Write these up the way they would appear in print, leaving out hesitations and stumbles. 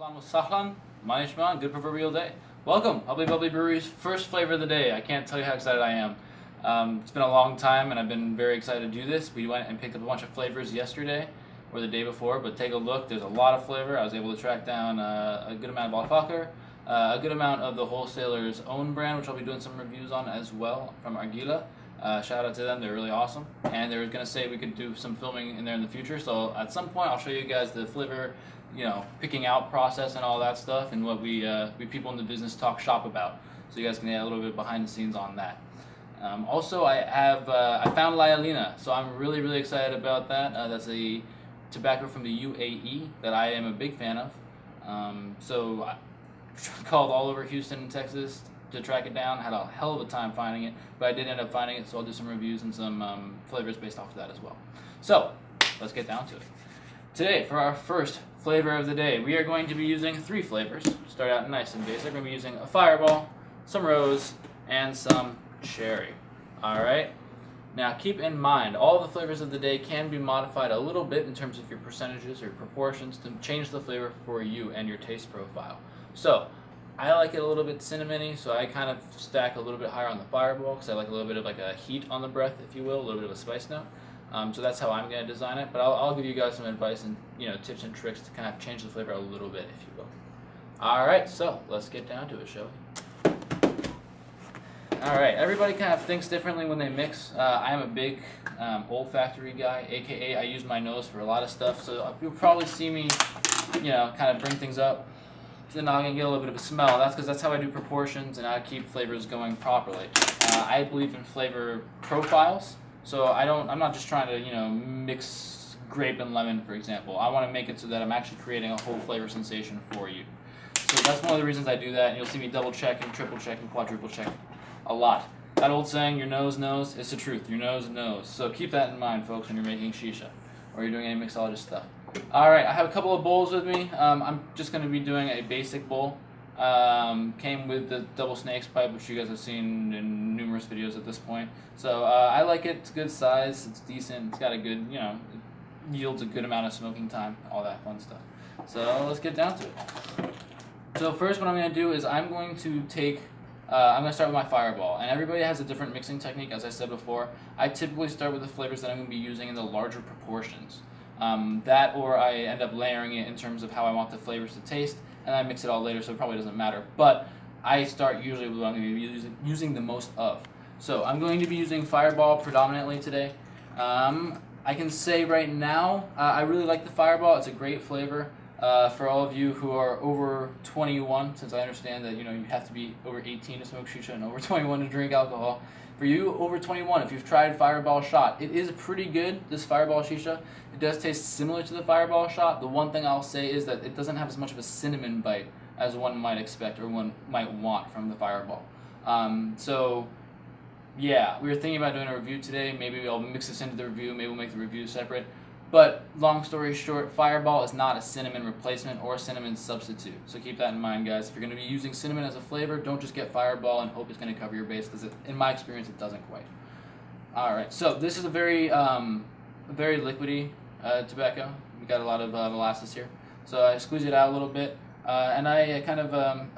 Ahlan wa sahlan, manishman, good proverbial day. Welcome, Hubbly Bubbly Brewery's first flavor of the day. I can't tell you how excited I am. It's been a long time and I've been very excited to do this. We went and picked up a bunch of flavors yesterday or the day before, but take a look, there's a lot of flavor. I was able to track down a good amount of Alfaker, a good amount of the wholesaler's own brand, which I'll be doing some reviews on as well from Arguila. Shout out to them, they're really awesome. And they were going to say we could do some filming in there in the future, so at some point I'll show you guys the flavor, picking out process and all that stuff, and what we people in the business talk shop about, so you guys can get a little bit behind the scenes on that. Also, I found Layalina, so I'm really excited about that. That's a tobacco from the UAE that I am a big fan of. So I called all over Houston and Texas to track it down. Had a hell of a time finding it, but I did end up finding it, so I'll do some reviews and some flavors based off of that as well. So let's get down to it. Today, for our first flavor of the day, we are going to be using 3 flavors. Start out nice and basic. We're going to be using a Fireball, some Rose, and some Cherry. Alright? Now keep in mind, all the flavors of the day can be modified a little bit in terms of your percentages or proportions to change the flavor for you and your taste profile. So, I like it a little bit cinnamony, so I kind of stack a little bit higher on the Fireball because I like a little bit of like a heat on the breath, if you will, a little bit of a spice note. So that's how I'm going to design it, but I'll give you guys some advice and tips and tricks to kind of change the flavor a little bit, if you will. Alright, so let's get down to it, shall we? Alright, everybody kind of thinks differently when they mix. I am a big olfactory guy, aka I use my nose for a lot of stuff, so you'll probably see me, kind of bring things up. Then I'm going to get a little bit of a smell. That's because that's how I do proportions and I keep flavors going properly. I believe in flavor profiles, so I'm not just trying to, mix grape and lemon, for example. I want to make it so that I'm actually creating a whole flavor sensation for you. So that's one of the reasons I do that, and you'll see me double check and triple check and quadruple check a lot. That old saying, your nose knows, it's the truth. Your nose knows. So keep that in mind, folks, when you're making shisha or you're doing any mixologist stuff. Alright, I have a couple of bowls with me. I'm just going to be doing a basic bowl. Came with the double snakes pipe, which you guys have seen in numerous videos at this point. So I like it. It's good size. It's decent. It's got a good, it yields a good amount of smoking time, all that fun stuff. So let's get down to it. So first what I'm going to do is I'm going to start with my Fireball, and everybody has a different mixing technique, as I said before. I typically start with the flavors that I'm going to be using in the larger proportions. That or I end up layering it in terms of how I want the flavors to taste, and I mix it all later, so it probably doesn't matter. But I start usually with what I'm going to be using the most of. So I'm going to be using Fireball predominantly today. I can say right now, I really like the Fireball. It's a great flavor. For all of you who are over 21, since I understand that you have to be over 18 to smoke shisha and over 21 to drink alcohol. For you over 21, if you've tried Fireball Shot, it is pretty good, this Fireball Shisha. It does taste similar to the Fireball Shot. The one thing I'll say is that it doesn't have as much of a cinnamon bite as one might expect or one might want from the Fireball. So, yeah, we were thinking about doing a review today. Maybe I'll mix this into the review. Maybe we'll make the review separate. But, long story short, Fireball is not a cinnamon replacement or a cinnamon substitute. So keep that in mind, guys. If you're going to be using cinnamon as a flavor, don't just get Fireball and hope it's going to cover your base, because in my experience, it doesn't quite. Alright, so this is a very liquidy tobacco. We got a lot of molasses here. So I squeeze it out a little bit, and I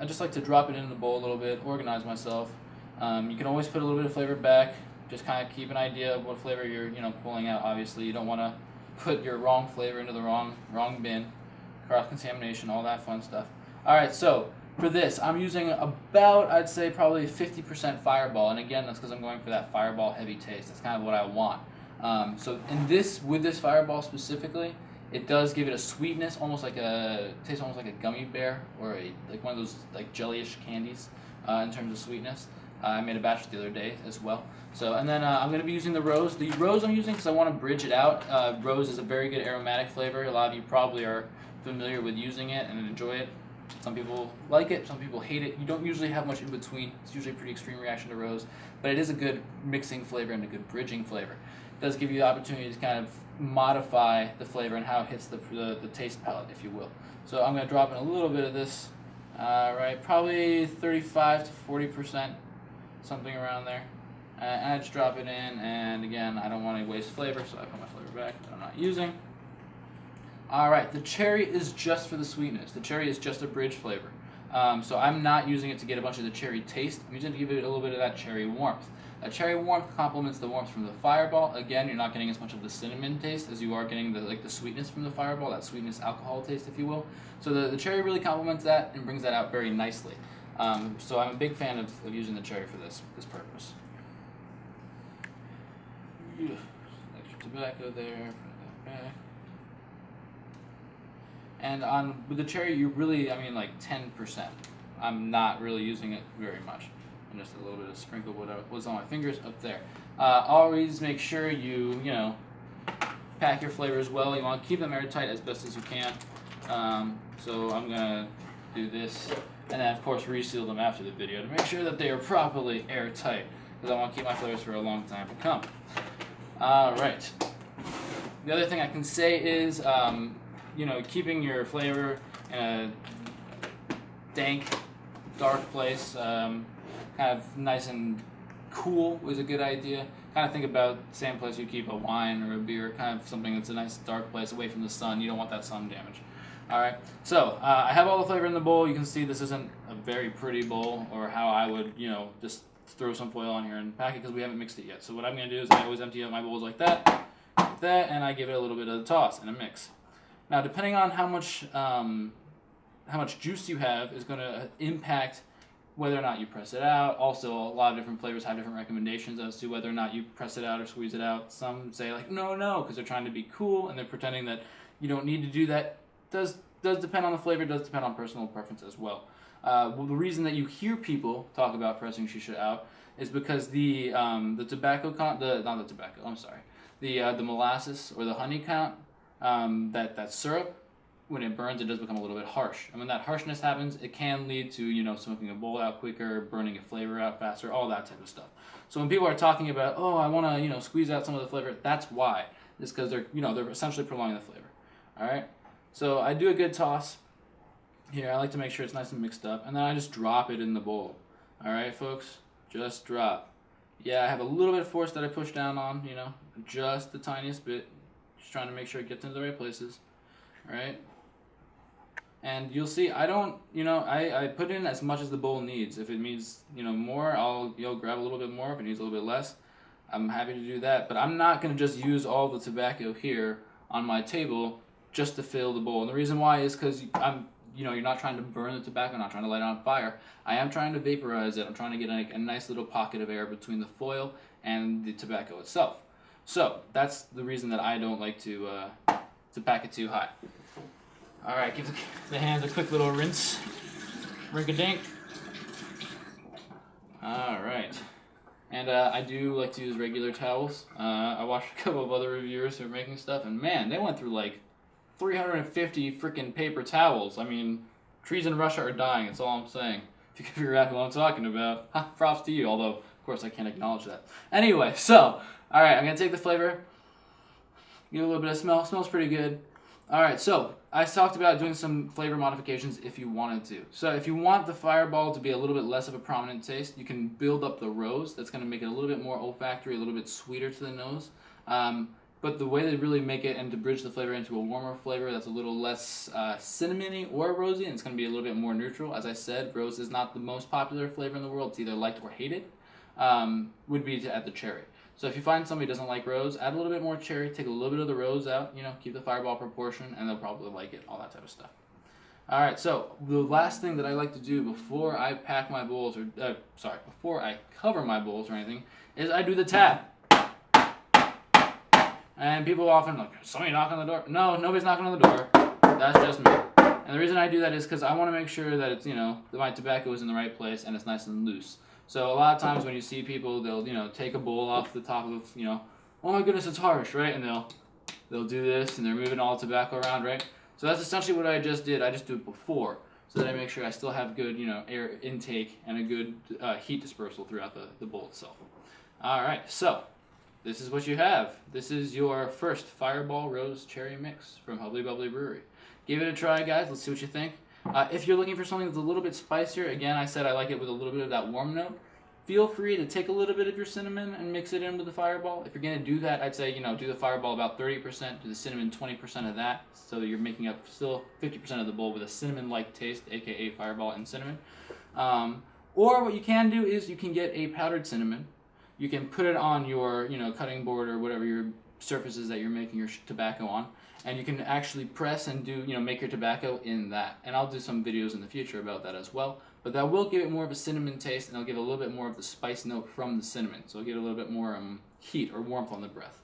just like to drop it into the bowl a little bit, organize myself. You can always put a little bit of flavor back, just kind of keep an idea of what flavor you're pulling out. Obviously, you don't want to put your wrong flavor into the wrong bin, cross-contamination, all that fun stuff. Alright, so for this, I'm using about, I'd say probably 50% Fireball, and again, that's because I'm going for that Fireball heavy taste. That's kind of what I want. So with this Fireball specifically, it does give it a sweetness, tastes almost like a gummy bear, or like one of those like jelly-ish candies in terms of sweetness. I made a batch the other day as well. So, and then I'm going to be using the Rose. The Rose I'm using because I want to bridge it out. Rose is a very good aromatic flavor. A lot of you probably are familiar with using it and enjoy it. Some people like it, some people hate it. You don't usually have much in between. It's usually a pretty extreme reaction to Rose, but it is a good mixing flavor and a good bridging flavor. It does give you the opportunity to kind of modify the flavor and how it hits the taste palette, if you will. So I'm going to drop in a little bit of this, right, probably 35 to 40%. Something around there, and I just drop it in, and again, I don't want to waste flavor, so I put my flavor back that I'm not using. Alright, the cherry is just for the sweetness. The cherry is just a bridge flavor. So I'm not using it to get a bunch of the cherry taste. I'm using it to give it a little bit of that cherry warmth. That cherry warmth complements the warmth from the Fireball. Again, you're not getting as much of the cinnamon taste as you are getting the sweetness from the Fireball, that sweetness alcohol taste, if you will. So the cherry really complements that and brings that out very nicely. So I'm a big fan of using the cherry for this purpose. Extra tobacco there, put that back. And with the cherry, you really, I mean, like 10%. I'm not really using it very much. And just a little bit of sprinkle what was on my fingers up there. Always make sure you pack your flavors well. You want to keep them airtight as best as you can. So I'm gonna do this, and then of course reseal them after the video to make sure that they are properly airtight, because I want to keep my flavors for a long time to come. All right. The other thing I can say is, keeping your flavor in a dank, dark place, kind of nice and cool is a good idea. Kind of think about the same place you keep a wine or a beer, kind of something that's a nice dark place away from the sun. You don't want that sun damage. Alright, so I have all the flavor in the bowl. You can see this isn't a very pretty bowl, or how I would, just throw some foil on here and pack it, because we haven't mixed it yet. So what I'm going to do is I always empty out my bowls like that, and I give it a little bit of a toss and a mix. Now, depending on how much juice you have is going to impact whether or not you press it out. Also, a lot of different flavors have different recommendations as to whether or not you press it out or squeeze it out. Some say like, no, because they're trying to be cool and they're pretending that you don't need to do that. Does depend on the flavor, does depend on personal preference as well. The reason that you hear people talk about pressing shisha out is because the molasses or the honey count, that syrup, when it burns, it does become a little bit harsh. And when that harshness happens, it can lead to, smoking a bowl out quicker, burning a flavor out faster, all that type of stuff. So when people are talking about, oh, I want to, squeeze out some of the flavor, that's why. It's because they're essentially prolonging the flavor. All right? So I do a good toss here. I like to make sure it's nice and mixed up, and then I just drop it in the bowl. All right, folks? Just drop. Yeah, I have a little bit of force that I push down on, just the tiniest bit. Just trying to make sure it gets into the right places. All right? And you'll see, I don't, I put in as much as the bowl needs. If it needs, more, I'll grab a little bit more. If it needs a little bit less, I'm happy to do that. But I'm not going to just use all the tobacco here on my table just to fill the bowl. And the reason why is because you're not trying to burn the tobacco, not trying to light it on fire. I am trying to vaporize it. I'm trying to get a nice little pocket of air between the foil and the tobacco itself. So that's the reason that I don't like to pack it too high. All right, give the hands a quick little rinse. Rink-a-dink. All right. And I do like to use regular towels. I watched a couple of other reviewers who are making stuff, and man, they went through like 350 freaking paper towels. I mean, trees in Russia are dying, that's all I'm saying. If you can figure out who I'm talking about, props to you, although, of course, I can't acknowledge that. Anyway, so, all right, I'm going to take the flavor, give it a little bit of smell. Smells pretty good. All right, so I talked about doing some flavor modifications if you wanted to. So if you want the Fireball to be a little bit less of a prominent taste, you can build up the rose. That's going to make it a little bit more olfactory, a little bit sweeter to the nose. But the way to really make it and to bridge the flavor into a warmer flavor that's a little less cinnamony or rosy, and it's going to be a little bit more neutral. As I said, rose is not the most popular flavor in the world. It's either liked or hated, would be to add the cherry. So if you find somebody who doesn't like rose, add a little bit more cherry, take a little bit of the rose out, keep the Fireball proportion, and they'll probably like it, all that type of stuff. All right, so the last thing that I like to do before I pack my bowls, before I cover my bowls or anything, is I do the tap. And people often like, somebody knocking on the door? No, nobody's knocking on the door. That's just me. And the reason I do that is because I want to make sure that it's, that my tobacco is in the right place and it's nice and loose. So a lot of times when you see people, they'll, take a bowl off the top of, oh my goodness, it's harsh, right? And they'll do this and they're moving all the tobacco around, right? So that's essentially what I just did. I just do it before, so that I make sure I still have good, air intake and a good heat dispersal throughout the bowl itself. All right, so this is what you have. This is your first Fireball Rose Cherry Mix from Hubbly Bubbly Brewery. Give it a try, guys. Let's see what you think. If you're looking for something that's a little bit spicier, again, I said I like it with a little bit of that warm note. Feel free to take a little bit of your cinnamon and mix it in with the Fireball. If you're going to do that, I'd say, do the Fireball about 30%, do the cinnamon 20% of that, so you're making up still 50% of the bowl with a cinnamon-like taste, aka Fireball and cinnamon. Or what you can do is you can get a powdered cinnamon. You can put it on your, cutting board or whatever your surfaces that you're making your tobacco on, and you can actually press and do, make your tobacco in that. And I'll do some videos in the future about that as well. But that will give it more of a cinnamon taste, and it'll give a little bit more of the spice note from the cinnamon. So it'll get a little bit more heat or warmth on the breath.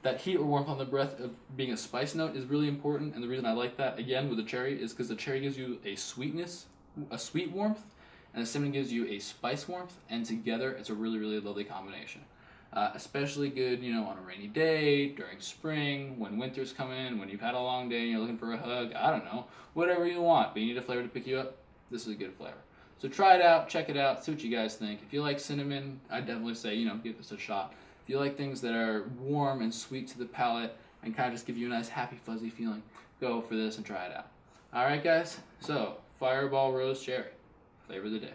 That heat or warmth on the breath of being a spice note is really important, and the reason I like that, again, with the cherry is because the cherry gives you a sweetness, a sweet warmth, and the cinnamon gives you a spice warmth, and together it's a really, really lovely combination. Especially good, on a rainy day, during spring, when winter's coming, when you've had a long day and you're looking for a hug, I don't know, whatever you want, but you need a flavor to pick you up, this is a good flavor. So try it out, check it out, see what you guys think. If you like cinnamon, I'd definitely say, give this a shot. If you like things that are warm and sweet to the palate and kind of just give you a nice happy fuzzy feeling, go for this and try it out. Alright guys, so Fireball Rose Cherry, flavor of the day.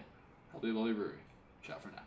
Hubbly Bubbly Brewery. Ciao for now.